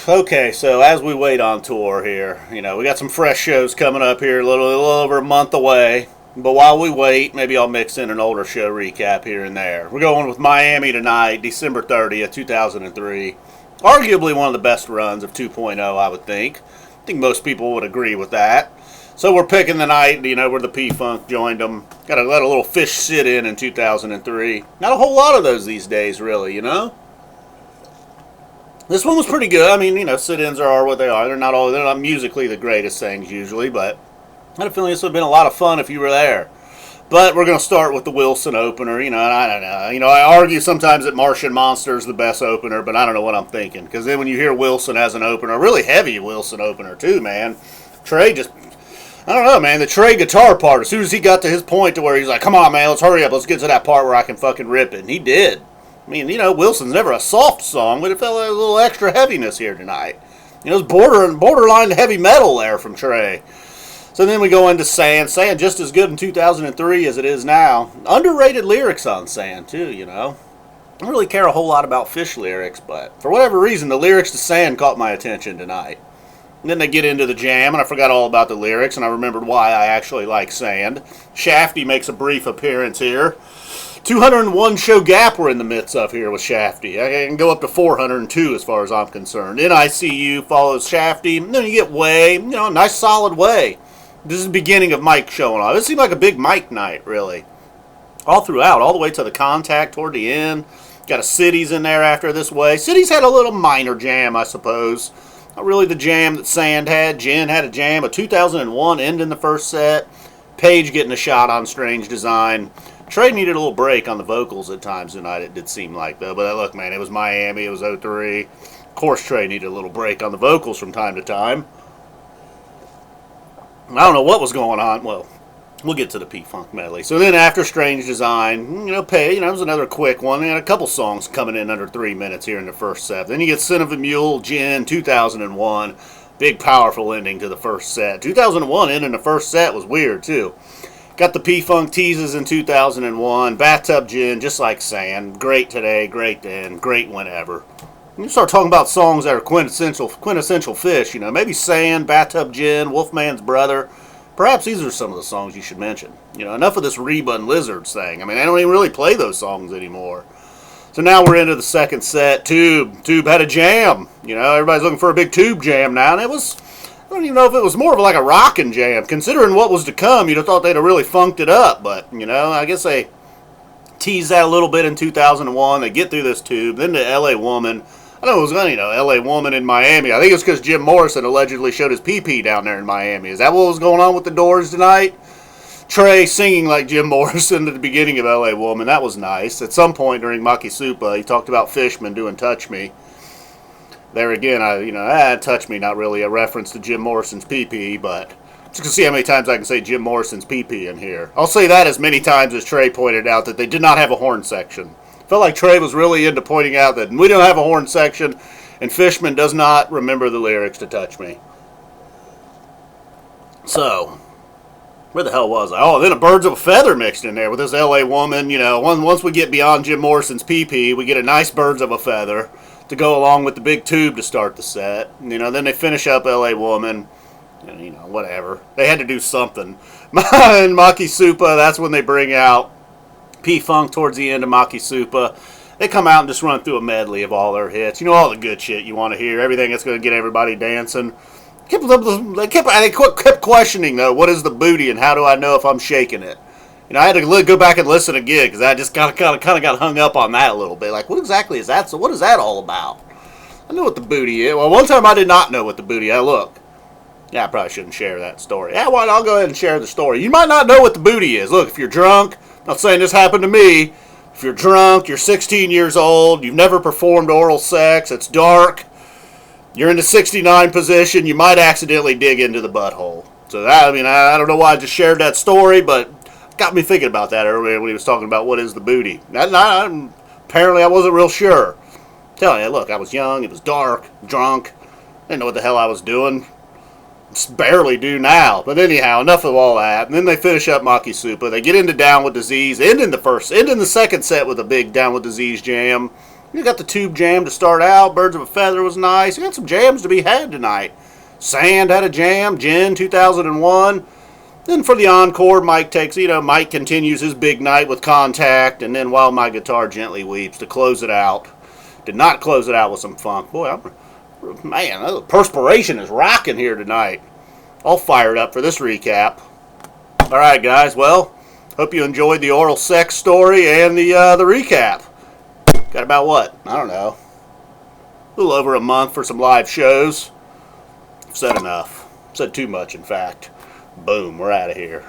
Okay, so as we wait on tour here, we got some fresh shows coming up here, a little over a month away. But while we wait, maybe I'll mix in an older show recap here and there. We're going with Miami tonight, December 30th, 2003. Arguably one of the best runs of 2.0, I would think. I think most people would agree with that. So we're picking the night, where the P-Funk joined them. Got to let a little Phish sit in 2003. Not a whole lot of those these days, really. This one was pretty good. I mean, sit-ins are what they are. They're not musically the greatest things usually, but I had a feeling this would have been a lot of fun if you were there. But we're going to start with the Wilson opener, and I don't know. I argue sometimes that Martian Monster is the best opener, but I don't know what I'm thinking. Because then when you hear Wilson as an opener, a really heavy Wilson opener too, man. Trey just, I don't know, man. The Trey guitar part, as soon as he got to his point to where he's like, come on, man, let's hurry up. Let's get to that part where I can fucking rip it. And he did. I mean, Wilson's never a soft song, but it felt like a little extra heaviness here tonight. It was borderline heavy metal there from Trey. So then we go into Sand. Sand just as good in 2003 as it is now. Underrated lyrics on Sand, too, I don't really care a whole lot about Phish lyrics, but for whatever reason, the lyrics to Sand caught my attention tonight. And then they get into the jam, and I forgot all about the lyrics, and I remembered why I actually like Sand. Shafty makes a brief appearance here. 201 show gap we're in the midst of here with Shafty. I can go up to 402 as far as I'm concerned. NICU follows Shafty, and then you get Way, a nice solid Way. This is the beginning of Mike showing off. It seemed like a big Mike night, really. All throughout, all the way to the Contact toward the end. Got a Cities in there after this Way. Cities had a little minor jam, I suppose. Not really the jam that Sand had. Jen had a jam. A 2001 end in the first set. Page getting a shot on Strange Design. Trey needed a little break on the vocals at times tonight, it did seem like, though. But look, man, it was Miami, it was 03. Of course, Trey needed a little break on the vocals from time to time. I don't know what was going on. Well, we'll get to the P-Funk medley. So then after Strange Design, it was another quick one. They had a couple songs coming in under 3 minutes here in the first set. Then you get Sin of a Mule, Jen, 2001. Big, powerful ending to the first set. 2001 ending the first set was weird, too. Got the P-Funk teases in 2001. Bathtub Gin, just like Sand. Great today, great then, great whenever. You start talking about songs that are quintessential Phish, maybe Sand, Bathtub Gin, Wolfman's Brother. Perhaps these are some of the songs you should mention. Enough of this Reba and Lizards thing. I mean, they don't even really play those songs anymore. So now we're into the second set. Tube had a jam. Everybody's looking for a big Tube jam now, and I don't even know if it was more of like a rockin' jam. Considering what was to come, you'd have thought they'd have really funked it up. But, I guess they teased that a little bit in 2001. They get through this Tube. Then the L.A. Woman. I know it was, L.A. Woman in Miami. I think it's because Jim Morrison allegedly showed his pee-pee down there in Miami. Is that what was going on with the Doors tonight? Trey singing like Jim Morrison at the beginning of L.A. Woman. That was nice. At some point during Makisupa, he talked about Fishman doing Touch Me. There again, Touch Me, not really a reference to Jim Morrison's pee-pee, but just to see how many times I can say Jim Morrison's pee-pee in here. I'll say that as many times as Trey pointed out that they did not have a horn section. Felt like Trey was really into pointing out that we don't have a horn section, and Fishman does not remember the lyrics to Touch Me. So, where the hell was I? Oh, then a Birds of a Feather mixed in there with this L.A. Woman. Once we get beyond Jim Morrison's pee-pee, we get a nice Birds of a Feather to go along with the big Tube to start the set. Then they finish up L.A. Woman. Whatever. They had to do something. And Makisupa, that's when they bring out P-Funk towards the end of Makisupa. They come out and just run through a medley of all their hits. All the good shit you want to hear. Everything that's going to get everybody dancing. They kept questioning, though, what is the booty and how do I know if I'm shaking it? I had to go back and listen again because I just kind of got hung up on that a little bit. Like, what exactly is that? So what is that all about? I know what the booty is. Well, one time I did not know what the booty is. Look. Yeah, I probably shouldn't share that story. Yeah, well, I'll go ahead and share the story. You might not know what the booty is. Look, if you're drunk, I'm not saying this happened to me. If you're drunk, you're 16 years old, you've never performed oral sex, it's dark, you're in the 69 position, you might accidentally dig into the butthole. So that, I don't know why I just shared that story, but got me thinking about that earlier when he was talking about what is the booty. Apparently I wasn't real sure. I'm telling you, look, I was young, it was dark, drunk, didn't know what the hell I was doing. Barely do now. But anyhow, enough of all that. And then they finish up Makisupa. They get into Down with Disease. End in the second set with a big Down with Disease jam. You got the Tube Jam to start out. Birds of a Feather was nice. You got some jams to be had tonight. Sand had a jam. Gin 2001. Then for the encore, Mike Mike continues his big night with Contact, and then While My Guitar Gently Weeps to close it out. Did not close it out with some funk. Boy, man, the perspiration is rocking here tonight. All fired up for this recap. All right, guys. Well, hope you enjoyed the oral sex story and the recap. Got about what? I don't know. A little over a month for some live shows. I've said enough. Said too much, in fact. Boom, we're out of here.